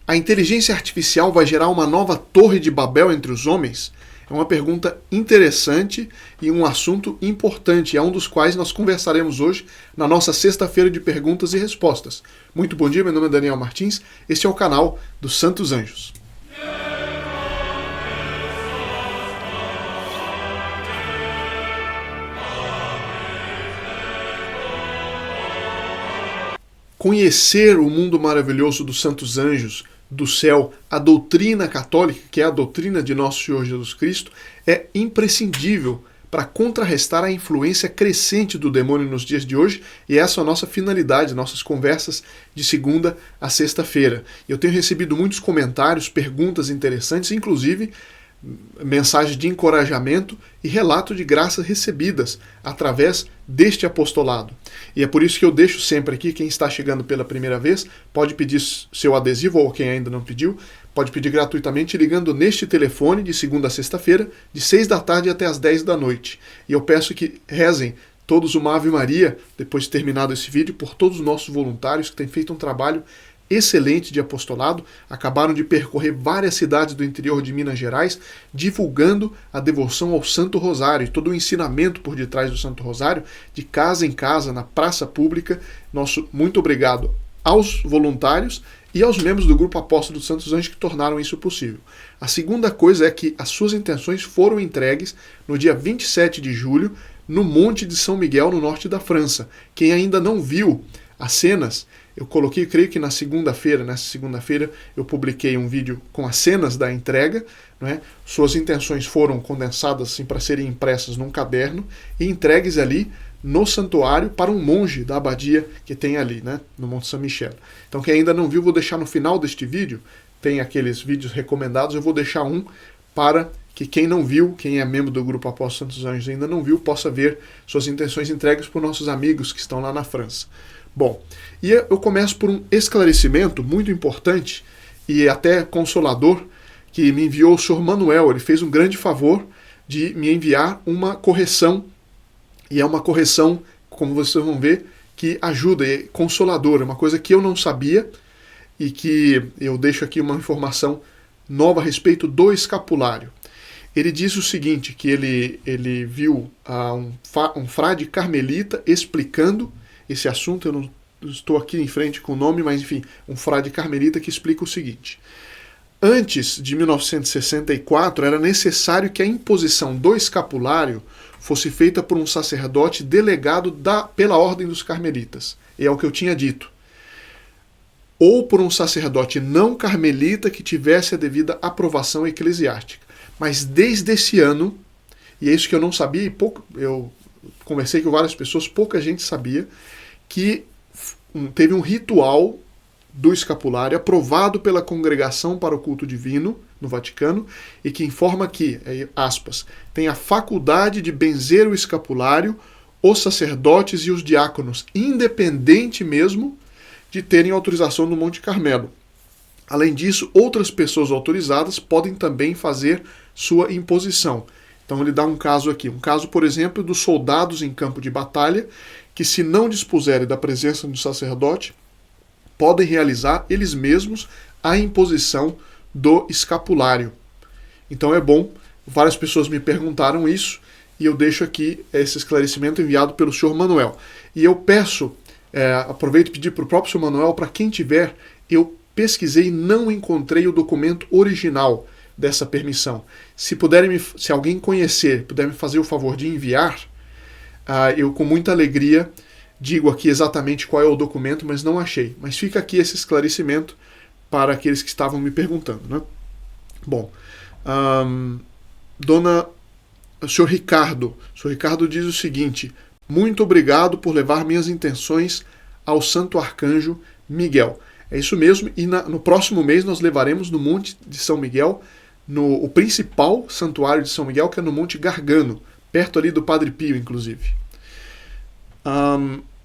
A inteligência artificial vai gerar uma nova torre de Babel entre os homens? É uma pergunta interessante e um assunto importante, é um dos quais nós conversaremos hoje na nossa sexta-feira de perguntas e respostas. Muito bom dia, meu nome é Daniel Martins, este é o canal dos Santos Anjos. Conhecer o mundo maravilhoso dos santos anjos, do céu, a doutrina católica, que é a doutrina de nosso Senhor Jesus Cristo, é imprescindível para contrarrestar a influência crescente do demônio nos dias de hoje, e essa é a nossa finalidade, nossas conversas de segunda a sexta-feira. Eu tenho recebido muitos comentários, perguntas interessantes, inclusive mensagens de encorajamento e relato de graças recebidas através deste apostolado. E é por isso que eu deixo sempre aqui, quem está chegando pela primeira vez, pode pedir seu adesivo, ou quem ainda não pediu, pode pedir gratuitamente ligando neste telefone de segunda a sexta-feira, de 6 da tarde até as 10 da noite. E eu peço que rezem todos uma Ave Maria, depois de terminado esse vídeo, por todos os nossos voluntários que têm feito um trabalho excelente de apostolado, acabaram de percorrer várias cidades do interior de Minas Gerais, divulgando a devoção ao Santo Rosário e todo o ensinamento por detrás do Santo Rosário, de casa em casa, na praça pública. Nosso muito obrigado aos voluntários e aos membros do Grupo Apóstolo dos Santos Anjos que tornaram isso possível. A segunda coisa é que as suas intenções foram entregues no dia 27 de julho, no Monte de São Miguel, no norte da França. Quem ainda não viu as cenas, eu coloquei, creio que nessa segunda-feira eu publiquei um vídeo com as cenas da entrega, não é? Suas intenções foram condensadas assim, para serem impressas num caderno e entregues ali no santuário para um monge da abadia que tem ali, né, no Monte São Michel. Então quem ainda não viu, vou deixar no final deste vídeo, tem aqueles vídeos recomendados, eu vou deixar um para que quem não viu, quem é membro do Grupo Apóstolo Santos Anjos ainda não viu, possa ver suas intenções entregues por nossos amigos que estão lá na França. Bom, e eu começo por um esclarecimento muito importante e até consolador que me enviou o Sr. Manuel. Ele fez um grande favor de me enviar uma correção, e é uma correção, como vocês vão ver, que ajuda, é consoladora, uma coisa que eu não sabia e que eu deixo aqui uma informação nova a respeito do escapulário. Ele diz o seguinte, que ele viu um frade carmelita explicando esse assunto, eu não estou aqui em frente com o nome, mas enfim, um frade carmelita que explica o seguinte. Antes de 1964, era necessário que a imposição do escapulário fosse feita por um sacerdote delegado pela Ordem dos Carmelitas. E é o que eu tinha dito. Ou por um sacerdote não carmelita que tivesse a devida aprovação eclesiástica. Mas desde esse ano, e é isso que eu não sabia, e eu conversei com várias pessoas, pouca gente sabia, que teve um ritual do escapulário aprovado pela Congregação para o Culto Divino no Vaticano e que informa que, aspas, tem a faculdade de benzer o escapulário os sacerdotes e os diáconos, independente mesmo de terem autorização do Monte Carmelo. Além disso, outras pessoas autorizadas podem também fazer sua imposição. Então ele dá um caso aqui, por exemplo, dos soldados em campo de batalha, que se não dispuserem da presença do sacerdote, podem realizar eles mesmos a imposição do escapulário. Então é bom, várias pessoas me perguntaram isso, e eu deixo aqui esse esclarecimento enviado pelo Sr. Manuel. E eu peço, aproveito e pedir para o próprio Sr. Manuel, para quem tiver, eu pesquisei e não encontrei o documento original dessa permissão. Se alguém conhecer, puder me fazer o favor de enviar, eu com muita alegria digo aqui exatamente qual é o documento, mas não achei. Mas fica aqui esse esclarecimento para aqueles que estavam me perguntando, né? Bom, o Sr. Ricardo diz o seguinte: muito obrigado por levar minhas intenções ao Santo Arcanjo Miguel. É isso mesmo, e no próximo mês nós levaremos no Monte de São Miguel, o principal santuário de São Miguel, que é no Monte Gargano, perto ali do Padre Pio, inclusive.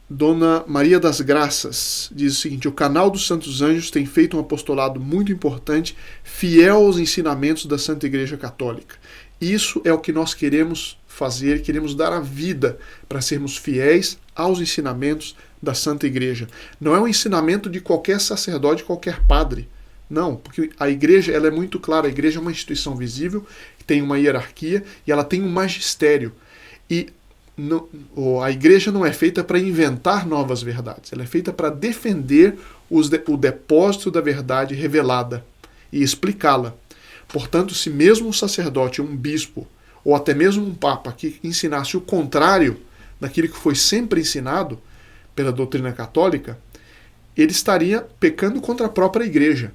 Dona Maria das Graças diz o seguinte: o canal dos Santos Anjos tem feito um apostolado muito importante, fiel aos ensinamentos da Santa Igreja Católica. Isso é o que nós queremos fazer, queremos dar a vida para sermos fiéis aos ensinamentos da Santa Igreja. Não é um ensinamento de qualquer sacerdote, qualquer padre. Não, porque a igreja ela é muito clara, a igreja é uma instituição visível, tem uma hierarquia e ela tem um magistério. E a igreja não é feita para inventar novas verdades, ela é feita para defender o depósito da verdade revelada e explicá-la. Portanto, se mesmo um sacerdote, um bispo, ou até mesmo um papa que ensinasse o contrário daquilo que foi sempre ensinado pela doutrina católica, ele estaria pecando contra a própria igreja.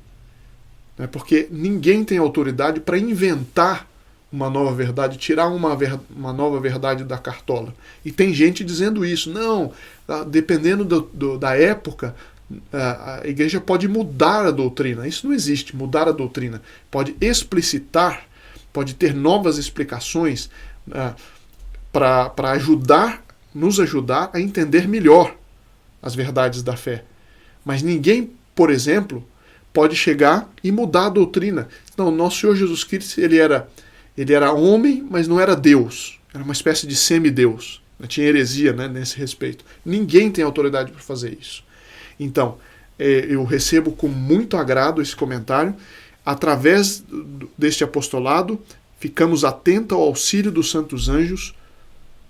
Porque ninguém tem autoridade para inventar uma nova verdade, tirar uma nova verdade da cartola. E tem gente dizendo isso. Não, dependendo da época, a igreja pode mudar a doutrina. Isso não existe, mudar a doutrina. Pode explicitar, pode ter novas explicações para nos ajudar a entender melhor as verdades da fé. Mas ninguém, por exemplo, pode chegar e mudar a doutrina. Não, nosso Senhor Jesus Cristo, ele era homem, mas não era Deus. Era uma espécie de semideus. Tinha heresia, nesse respeito. Ninguém tem autoridade para fazer isso. Então, eu recebo com muito agrado esse comentário. Através deste apostolado, ficamos atentos ao auxílio dos santos anjos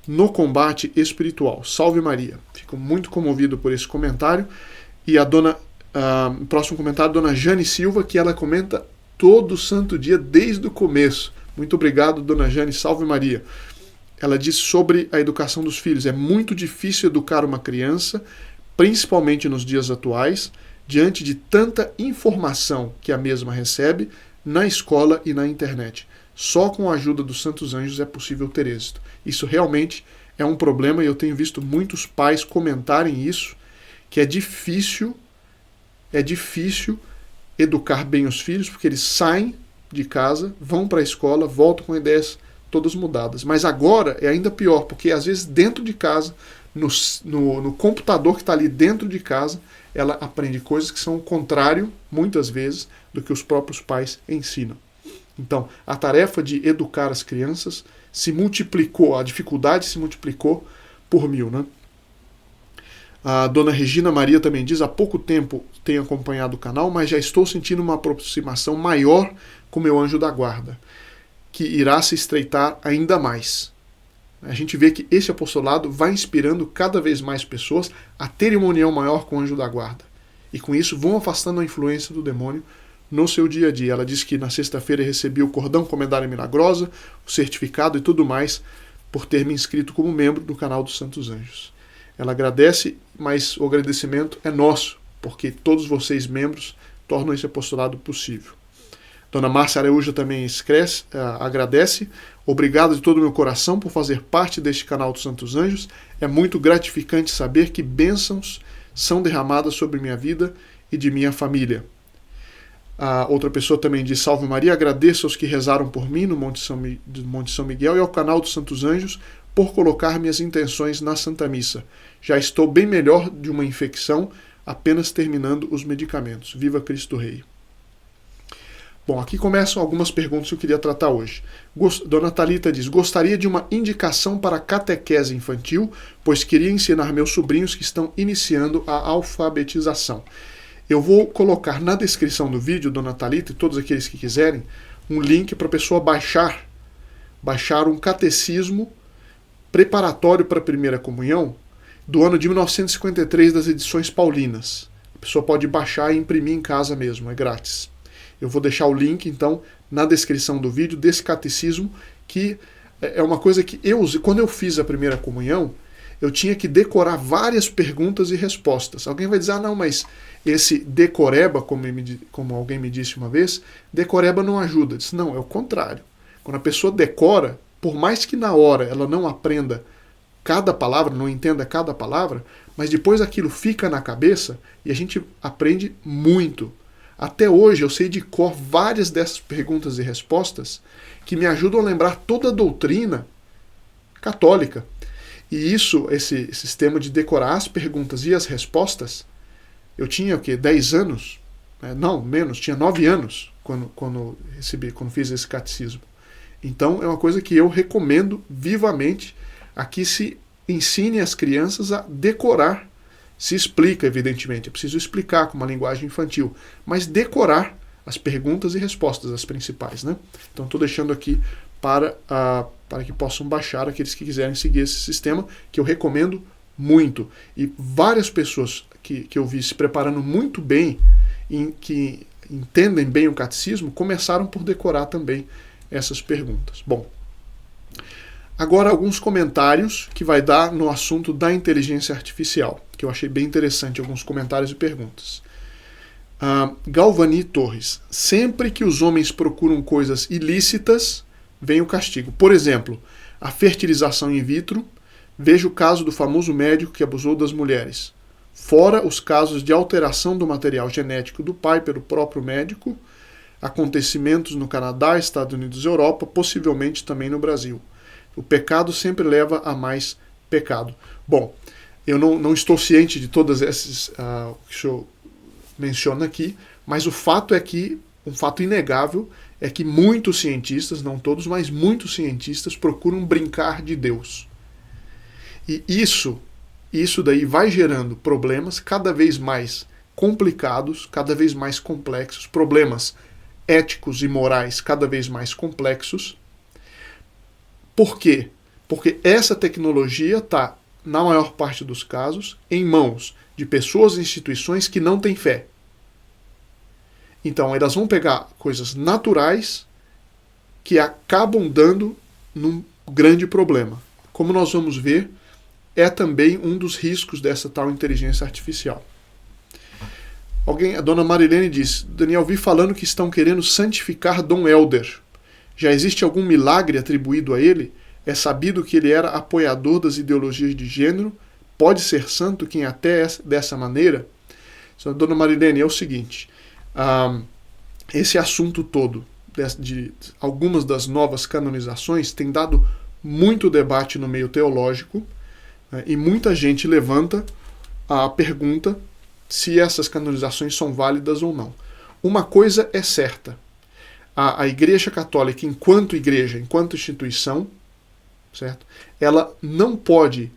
no combate espiritual. Salve Maria. Fico muito comovido por esse comentário. E o próximo comentário, dona Jane Silva, que ela comenta todo santo dia desde o começo. Muito obrigado, dona Jane. Salve Maria. Ela diz sobre a educação dos filhos. É muito difícil educar uma criança, principalmente nos dias atuais, diante de tanta informação que a mesma recebe na escola e na internet. Só com a ajuda dos santos anjos é possível ter êxito. Isso realmente é um problema e eu tenho visto muitos pais comentarem isso, que é difícil educar bem os filhos, porque eles saem de casa, vão para a escola, voltam com ideias todas mudadas. Mas agora é ainda pior, porque às vezes dentro de casa, no computador que está ali dentro de casa, ela aprende coisas que são o contrário, muitas vezes, do que os próprios pais ensinam. Então, a tarefa de educar as crianças se multiplicou, a dificuldade se multiplicou por 1000, A dona Regina Maria também diz: há pouco tempo tenho acompanhado o canal, mas já estou sentindo uma aproximação maior com meu anjo da guarda, que irá se estreitar ainda mais. A gente vê que esse apostolado vai inspirando cada vez mais pessoas a terem uma união maior com o anjo da guarda. E com isso vão afastando a influência do demônio no seu dia a dia. Ela diz que na sexta-feira recebi o cordão Comendária Milagrosa, o certificado e tudo mais, por ter me inscrito como membro do canal dos Santos Anjos. Ela agradece, mas o agradecimento é nosso, porque todos vocês, membros, tornam esse apostolado possível. Dona Márcia Araújo também agradece. Obrigado de todo o meu coração por fazer parte deste canal dos Santos Anjos. É muito gratificante saber que bênçãos são derramadas sobre minha vida e de minha família. A outra pessoa também diz: Salve Maria, agradeço aos que rezaram por mim no Monte São Miguel e ao canal dos Santos Anjos por colocar minhas intenções na Santa Missa. Já estou bem melhor de uma infecção, apenas terminando os medicamentos. Viva Cristo Rei. Bom, aqui começam algumas perguntas que eu queria tratar hoje. Dona Thalita diz: gostaria de uma indicação para catequese infantil, pois queria ensinar meus sobrinhos que estão iniciando a alfabetização. Eu vou colocar na descrição do vídeo, Dona Thalita, e todos aqueles que quiserem, um link para a pessoa baixar um catecismo preparatório para a primeira comunhão do ano de 1953 das edições paulinas. A pessoa pode baixar e imprimir em casa mesmo, é grátis. Eu vou deixar o link, então, na descrição do vídeo desse catecismo, que é uma coisa que eu usei. Quando eu fiz a primeira comunhão, eu tinha que decorar várias perguntas e respostas. Alguém vai dizer: não, mas esse decoreba, como alguém me disse uma vez, decoreba não ajuda. Eu disse: não, é o contrário. Quando a pessoa decora, por mais que na hora ela não aprenda cada palavra, não entenda cada palavra, mas depois aquilo fica na cabeça e a gente aprende muito. Até hoje eu sei de cor várias dessas perguntas e respostas que me ajudam a lembrar toda a doutrina católica. E esse sistema de decorar as perguntas e as respostas, eu tinha o quê? 10 anos? Não, menos, tinha 9 anos quando fiz esse catecismo. Então é uma coisa que eu recomendo vivamente. Aqui se ensine as crianças a decorar. Se explica, evidentemente, é preciso explicar com uma linguagem infantil, mas decorar as perguntas e respostas, as principais, né? Então estou deixando aqui para que possam baixar aqueles que quiserem seguir esse sistema, que eu recomendo muito. E várias pessoas que eu vi se preparando muito bem, que entendem bem o catecismo, começaram por decorar também essas perguntas. Bom, agora alguns comentários que vai dar no assunto da inteligência artificial, que eu achei bem interessante, alguns comentários e perguntas. Galvani Torres: sempre que os homens procuram coisas ilícitas, vem o castigo. Por exemplo, a fertilização in vitro, veja o caso do famoso médico que abusou das mulheres. Fora os casos de alteração do material genético do pai pelo próprio médico, acontecimentos no Canadá, Estados Unidos e Europa, possivelmente também no Brasil. O pecado sempre leva a mais pecado. Bom, eu não estou ciente de todas essas que o senhor menciona aqui, mas o fato é que, um fato inegável, é que muitos cientistas, não todos, mas muitos cientistas procuram brincar de Deus. E isso daí vai gerando problemas cada vez mais complicados, cada vez mais complexos, problemas éticos e morais cada vez mais complexos. Por quê? Porque essa tecnologia está, na maior parte dos casos, em mãos de pessoas e instituições que não têm fé. Então, elas vão pegar coisas naturais que acabam dando num grande problema. Como nós vamos ver, é também um dos riscos dessa tal inteligência artificial. A dona Marilene diz: Daniel, vi falando que estão querendo santificar Dom Helder. Já existe algum milagre atribuído a ele? É sabido que ele era apoiador das ideologias de gênero? Pode ser santo quem até é dessa maneira? Então, dona Marilene, é o seguinte: esse assunto todo de algumas das novas canonizações tem dado muito debate no meio teológico, né, e muita gente levanta a pergunta se essas canonizações são válidas ou não. Uma coisa é certa: a Igreja Católica, enquanto igreja, enquanto instituição, certo? Ela não pode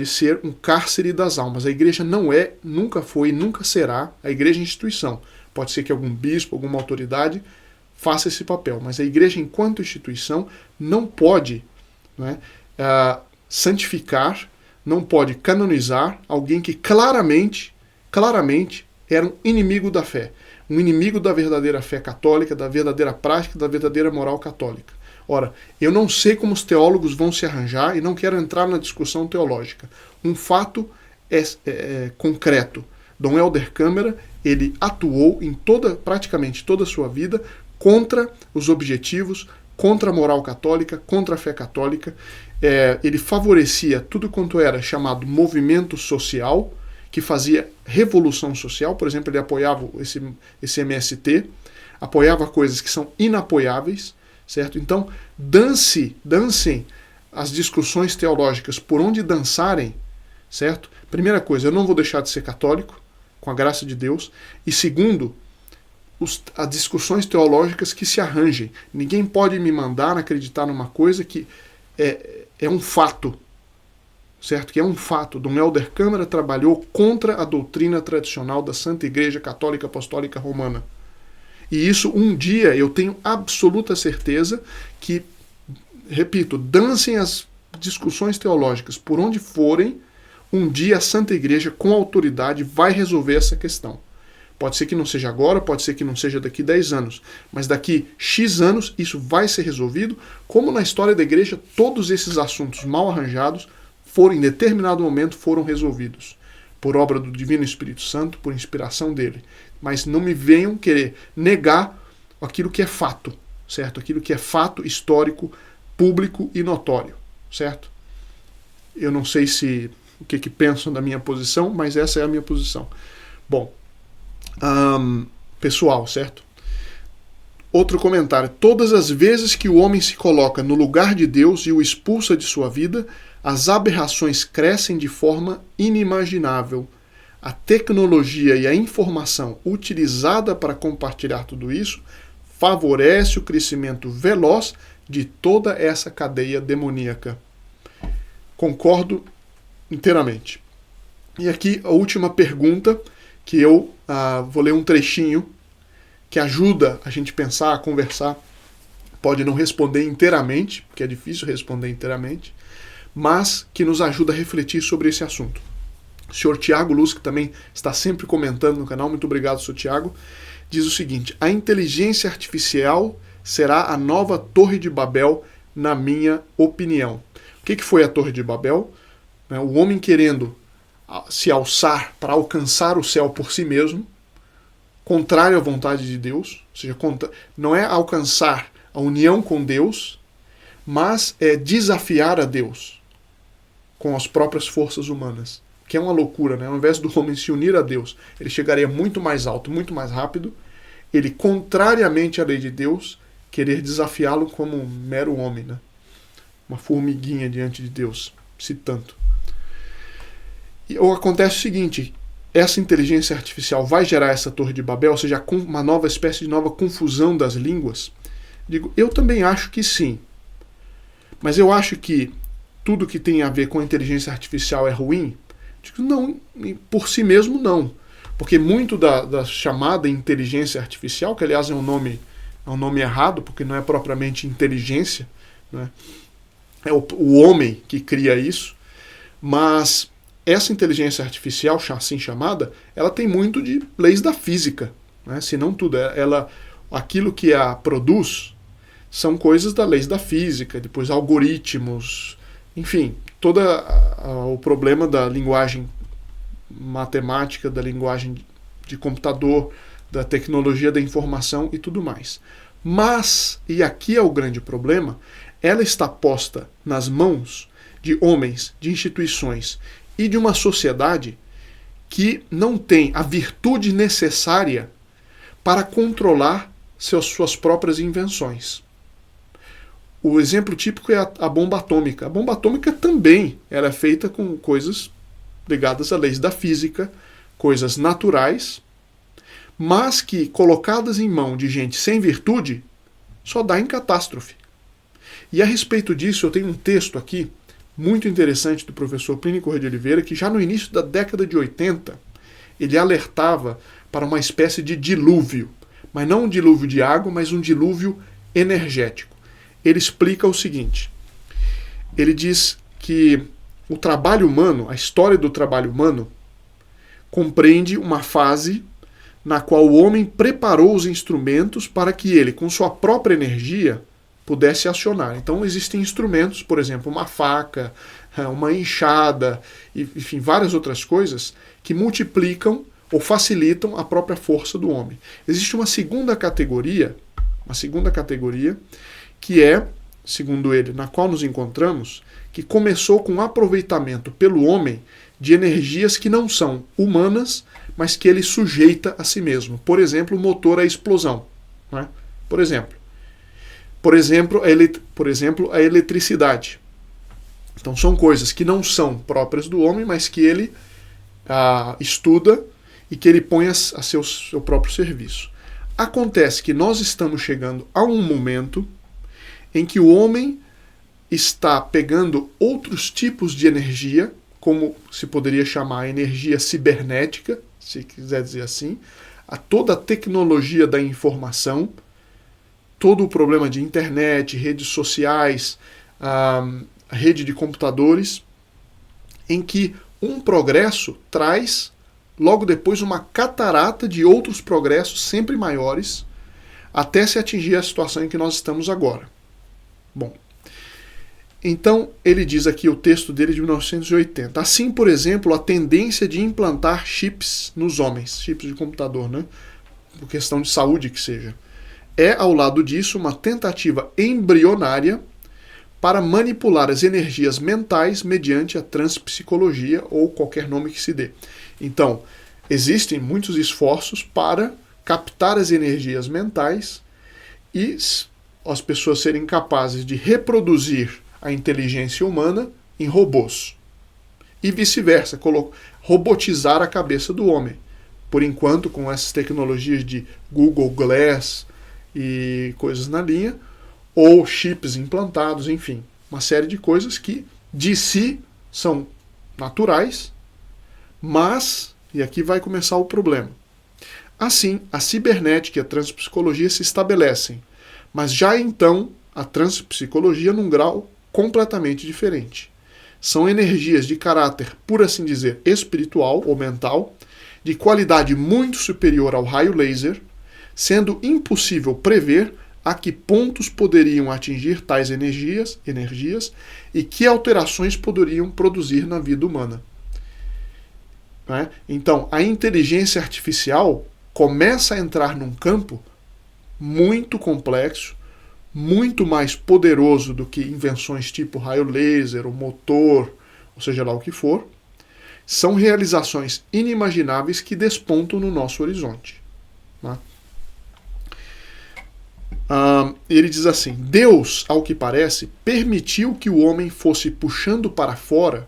ser um cárcere das almas. A igreja não é, nunca foi, nunca será a igreja instituição. Pode ser que algum bispo, alguma autoridade faça esse papel, mas a igreja enquanto instituição não pode, né, santificar, não pode canonizar alguém que claramente era um inimigo da fé, um inimigo da verdadeira fé católica, da verdadeira prática, da verdadeira moral católica. Ora, eu não sei como os teólogos vão se arranjar e não quero entrar na discussão teológica. Um fato é concreto. Dom Helder Câmara, ele atuou em praticamente toda a sua vida contra os objetivos, contra a moral católica, contra a fé católica. Ele favorecia tudo quanto era chamado movimento social, que fazia revolução social. Por exemplo, ele apoiava esse MST, apoiava coisas que são inapoiáveis, certo? Então, dancem as discussões teológicas por onde dançarem, certo? Primeira coisa, eu não vou deixar de ser católico, com a graça de Deus. E segundo, as discussões teológicas que se arranjem. Ninguém pode me mandar acreditar numa coisa que é um fato, certo? Que é um fato. Dom Helder Câmara trabalhou contra a doutrina tradicional da Santa Igreja Católica Apostólica Romana. E isso um dia eu tenho absoluta certeza que, repito, dancem as discussões teológicas por onde forem, um dia a Santa Igreja, com autoridade, vai resolver essa questão. Pode ser que não seja agora, pode ser que não seja daqui 10 anos, mas daqui X anos isso vai ser resolvido, como na história da Igreja todos esses assuntos mal arranjados em determinado momento foram resolvidos, por obra do Divino Espírito Santo, por inspiração dele. Mas não me venham querer negar aquilo que é fato, certo? Aquilo que é fato histórico, público e notório, certo? Eu não sei o que pensam da minha posição, mas essa é a minha posição. Bom, pessoal, certo? Outro comentário: todas as vezes que o homem se coloca no lugar de Deus e o expulsa de sua vida, as aberrações crescem de forma inimaginável. A tecnologia e a informação utilizada para compartilhar tudo isso favorece o crescimento veloz de toda essa cadeia demoníaca. Concordo inteiramente. E aqui a última pergunta, que eu vou ler um trechinho que ajuda a gente pensar, a conversar. Pode não responder inteiramente, porque é difícil responder inteiramente, mas que nos ajuda a refletir sobre esse assunto. O senhor Tiago Luz, que também está sempre comentando no canal, muito obrigado, senhor Tiago, diz o seguinte: a inteligência artificial será a nova Torre de Babel, na minha opinião. O que foi a Torre de Babel? O homem querendo se alçar para alcançar o céu por si mesmo, contrário à vontade de Deus, ou seja, não é alcançar a união com Deus, mas é desafiar a Deus com as próprias forças humanas, que é uma loucura, né? Ao invés do homem se unir a Deus, ele chegaria muito mais alto, muito mais rápido, ele, contrariamente à lei de Deus, querer desafiá-lo como um mero homem, né? Uma formiguinha diante de Deus, se tanto. E acontece o seguinte: essa inteligência artificial vai gerar essa Torre de Babel, ou seja, uma nova espécie de nova confusão das línguas? Digo, eu também acho que sim. Mas eu acho que tudo que tem a ver com a inteligência artificial é ruim? Digo, não, por si mesmo não. Porque muito da chamada inteligência artificial, que aliás é um nome errado, porque não é propriamente inteligência, né? É o homem que cria isso, mas essa inteligência artificial, assim chamada, ela tem muito de leis da física, né? Se não tudo. Aquilo que a produz são coisas das leis da física, depois algoritmos, enfim, todo o problema da linguagem matemática, da linguagem de computador, da tecnologia da informação e tudo mais. Mas, e aqui é o grande problema, ela está posta nas mãos de homens, de instituições e de uma sociedade que não tem a virtude necessária para controlar suas próprias invenções. O exemplo típico é a bomba atômica. A bomba atômica também era feita com coisas ligadas a leis da física, coisas naturais, mas que, colocadas em mão de gente sem virtude, só dá em catástrofe. E a respeito disso, eu tenho um texto aqui, muito interessante, do professor Plínio Corrêa de Oliveira, que já no início da década de 80, ele alertava para uma espécie de dilúvio, mas não um dilúvio de água, mas um dilúvio energético. Ele explica o seguinte: ele diz que o trabalho humano, a história do trabalho humano, compreende uma fase na qual o homem preparou os instrumentos para que ele, com sua própria energia, pudesse acionar. Então existem instrumentos, por exemplo, uma faca, uma enxada, enfim, várias outras coisas que multiplicam ou facilitam a própria força do homem. Existe uma segunda categoria que é, segundo ele, na qual nos encontramos, que começou com o aproveitamento pelo homem de energias que não são humanas, mas que ele sujeita a si mesmo. Por exemplo, o motor à explosão, né? Por exemplo, a eletricidade. Então são coisas que não são próprias do homem, mas que ele estuda e que ele põe a seu próprio serviço. Acontece que nós estamos chegando a um momento em que o homem está pegando outros tipos de energia, como se poderia chamar a energia cibernética, se quiser dizer assim, toda a tecnologia da informação, todo o problema de internet, redes sociais, rede de computadores, em que um progresso traz logo depois uma catarata de outros progressos sempre maiores, até se atingir a situação em que nós estamos agora. Bom, então ele diz aqui o texto dele de 1980. Assim, por exemplo, a tendência de implantar chips nos homens, chips de computador, né? Por questão de saúde que seja, é, ao lado disso, uma tentativa embrionária para manipular as energias mentais mediante a transpsicologia ou qualquer nome que se dê. Então, existem muitos esforços para captar as energias mentais e as pessoas serem capazes de reproduzir a inteligência humana em robôs. E vice-versa, robotizar a cabeça do homem. Por enquanto, com essas tecnologias de Google Glass e coisas na linha, ou chips implantados, enfim, uma série de coisas que de si são naturais, mas, e aqui vai começar o problema, Assim, a cibernética e a transpsicologia se estabelecem, mas já então a transpsicologia num grau completamente diferente. São energias de caráter, por assim dizer, espiritual ou mental, de qualidade muito superior ao raio laser, sendo impossível prever a que pontos poderiam atingir tais energias e que alterações poderiam produzir na vida humana. Então, a inteligência artificial começa a entrar num campo muito complexo, muito mais poderoso do que invenções tipo raio laser, o motor, ou seja lá o que for. São realizações inimagináveis que despontam no nosso horizonte. Ele diz assim: Deus, ao que parece, permitiu que o homem fosse puxando para fora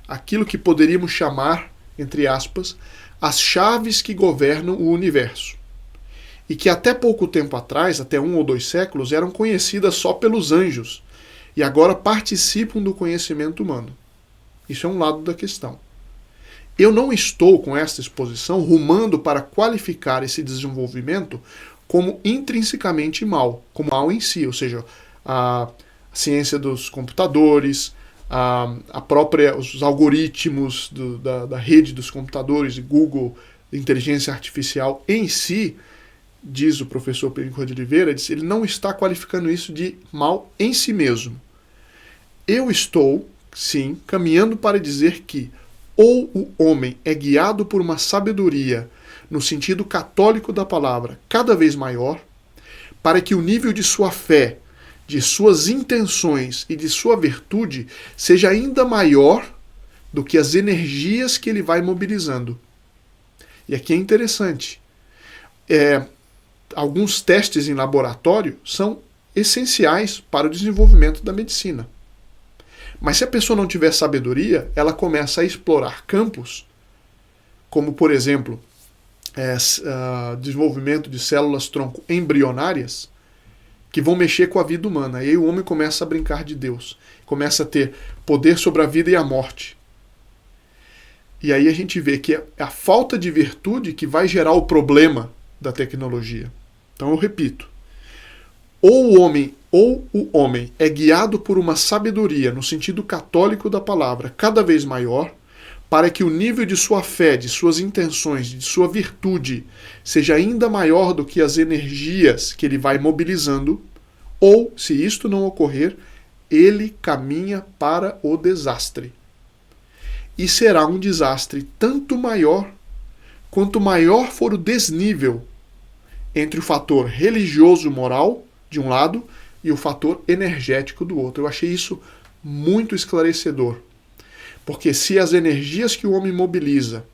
aquilo que poderíamos chamar, entre aspas, as chaves que governam o universo, e que até pouco tempo atrás, até 1 ou 2 séculos, eram conhecidas só pelos anjos, e agora participam do conhecimento humano. Isso é um lado da questão. Eu não estou, com esta exposição, rumando para qualificar esse desenvolvimento como intrinsecamente mal, como mal em si, ou seja, a ciência dos computadores, os algoritmos da rede dos computadores, Google, inteligência artificial em si, diz o professor Perico de Oliveira, ele não está qualificando isso de mal em si mesmo. Eu estou, sim, caminhando para dizer que ou o homem é guiado por uma sabedoria, no sentido católico da palavra, cada vez maior, para que o nível de sua fé, de suas intenções e de sua virtude seja ainda maior do que as energias que ele vai mobilizando. E aqui é interessante. Alguns testes em laboratório são essenciais para o desenvolvimento da medicina. Mas se a pessoa não tiver sabedoria, ela começa a explorar campos, como, por exemplo, desenvolvimento de células-tronco embrionárias, que vão mexer com a vida humana. E aí o homem começa a brincar de Deus, começa a ter poder sobre a vida e a morte. E aí a gente vê que é a falta de virtude que vai gerar o problema da tecnologia. Então eu repito, ou o homem é guiado por uma sabedoria, no sentido católico da palavra, cada vez maior, para que o nível de sua fé, de suas intenções, de sua virtude, seja ainda maior do que as energias que ele vai mobilizando, ou, se isto não ocorrer, ele caminha para o desastre. E será um desastre tanto maior, quanto maior for o desnível entre o fator religioso-moral, de um lado, e o fator energético do outro. Eu achei isso muito esclarecedor. Porque se as energias que o homem mobiliza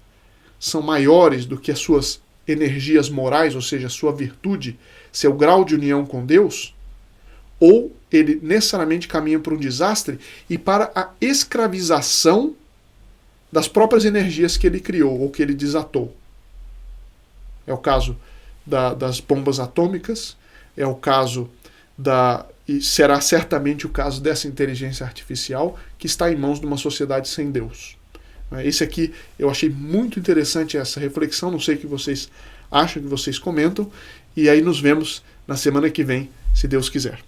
são maiores do que as suas energias morais, ou seja, a sua virtude, seu grau de união com Deus, ou ele necessariamente caminha para um desastre e para a escravização das próprias energias que ele criou ou que ele desatou. É o caso das bombas atômicas, é o caso e será certamente o caso dessa inteligência artificial que está em mãos de uma sociedade sem Deus. Esse aqui, eu achei muito interessante essa reflexão, não sei o que vocês acham, que vocês comentam, e aí nos vemos na semana que vem, se Deus quiser.